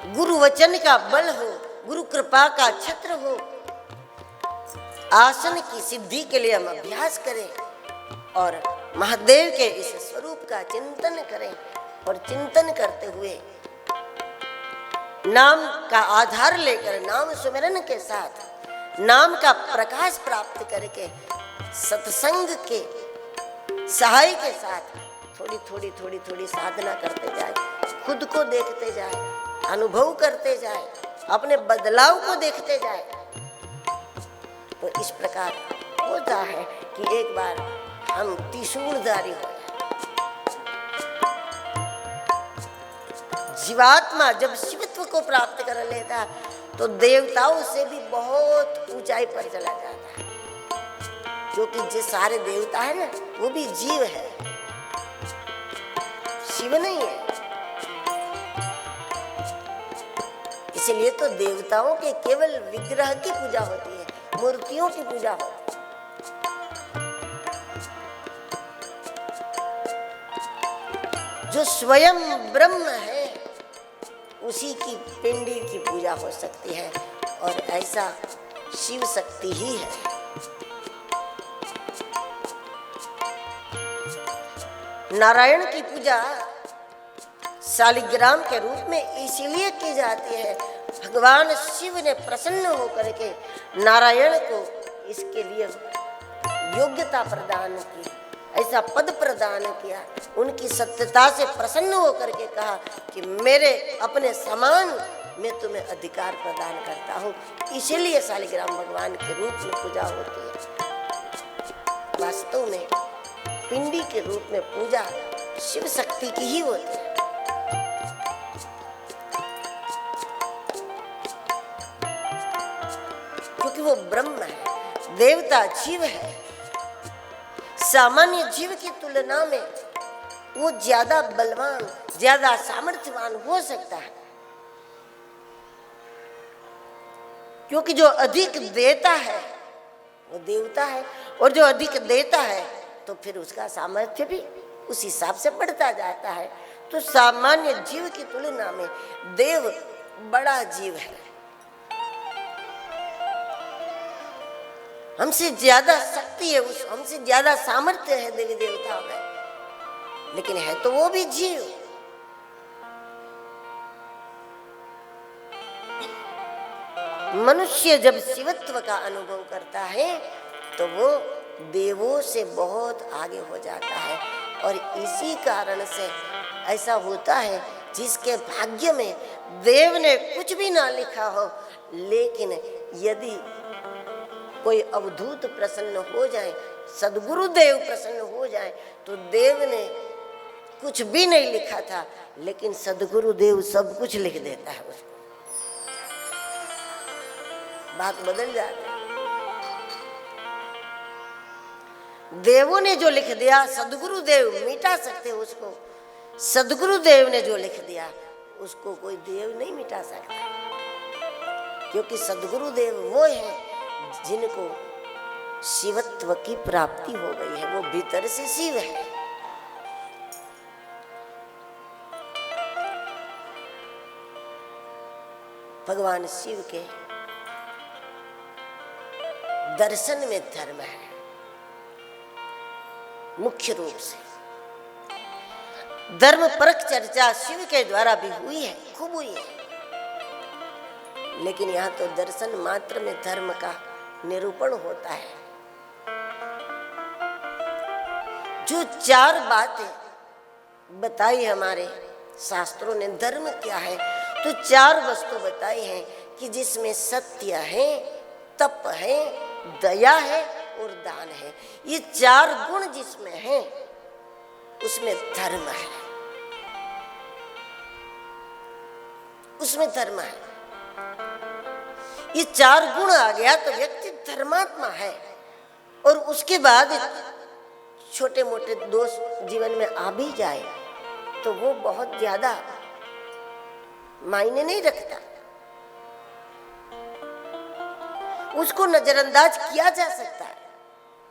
गुरु वचन का बल हो, गुरु कृपा का छत्र हो। आसन की सिद्धि के लिए हम अभ्यास करें और महादेव के इस स्वरूप का चिंतन करें और चिंतन करते हुए नाम का आधार लेकर नाम सुमिरन के साथ नाम का प्रकाश प्राप्त करके सत्संग के सहाय के साथ थोड़ी थोड़ी साधना करते जाए, खुद को देखते जाए, अनुभव करते जाए, अपने बदलाव को देखते जाए, तो इस प्रकार होता है कि एक बार हम त्रिशूलधारी हो जाए। जीवात्मा जब शिवत्व को प्राप्त कर लेता तो देवताओं से भी बहुत ऊंचाई पर चला जाता है, क्योंकि जो सारे देवता है ना वो भी जीव है, शिव नहीं है। इसलिए तो देवताओं के केवल विग्रह की पूजा होती है, मूर्तियों की पूजा होती है। जो स्वयं ब्रह्म है उसी की पिंडी की पूजा हो सकती है, और ऐसा शिव शक्ति ही है। नारायण की पूजा शालिग्राम के रूप में इसीलिए की जाती है, भगवान शिव ने प्रसन्न होकर के नारायण को इसके लिए योग्यता प्रदान की, ऐसा पद प्रदान किया, उनकी सत्यता से प्रसन्न होकर के कहा कि मेरे अपने समान मैं तुम्हें अधिकार प्रदान करता हूँ। इसीलिए शालिग्राम भगवान के रूप में पूजा होती है। वास्तव में पिंडी के रूप में पूजा शिव शक्ति की ही होती है। क्योंकि वो ब्रह्म है, देवता जीव है। सामान्य जीव की तुलना में वो ज्यादा बलवान, ज्यादा सामर्थ्यवान हो सकता है, क्योंकि जो अधिक देता है वो देवता है, और जो अधिक देता है तो फिर उसका सामर्थ्य भी उस हिसाब से बढ़ता जाता है। तो सामान्य जीव की तुलना में देव बड़ा जीव है, हमसे ज्यादा शक्ति है, उस हमसे ज्यादा सामर्थ्य है देवी देवताओं में, लेकिन है तो वो भी जीव। मनुष्य जब शिवत्व का अनुभव करता है तो वो देवों से बहुत आगे हो जाता है, और इसी कारण से ऐसा होता है जिसके भाग्य में देव ने कुछ भी ना लिखा हो, लेकिन यदि कोई अवधूत प्रसन्न हो जाए, सद्गुरु देव प्रसन्न हो जाए, तो देव ने कुछ भी नहीं लिखा था लेकिन सद्गुरु देव सब कुछ लिख देता है उसको, बात बदल जाती है। देवों ने जो लिख दिया सद्गुरु देव मिटा सकते उसको, सद्गुरु देव ने जो लिख दिया उसको कोई देव नहीं मिटा सकता, क्योंकि सद्गुरु देव वो है जिनको शिवत्व की प्राप्ति हो गई है, वो भीतर से शिव है। भगवान शिव के दर्शन में धर्म है, मुख्य रूप से धर्म परक चर्चा शिव के द्वारा भी हुई है, खूब हुई है, लेकिन यहाँ तो दर्शन मात्र में धर्म का निरूपण होता है। जो चार बातें बताई हमारे शास्त्रों ने धर्म क्या है, तो चार वस्तु बताई हैं कि जिसमें सत्य है, तप है, दया है और दान है। ये चार गुण जिसमें हैं उसमें धर्म है, उसमें धर्म है। ये चार गुण आ गया तो व्यक्ति धर्मात्मा है, और उसके बाद छोटे मोटे दोष जीवन में आ भी जाए तो वो बहुत ज्यादा मायने नहीं रखता, उसको नजरअंदाज किया जा सकता है।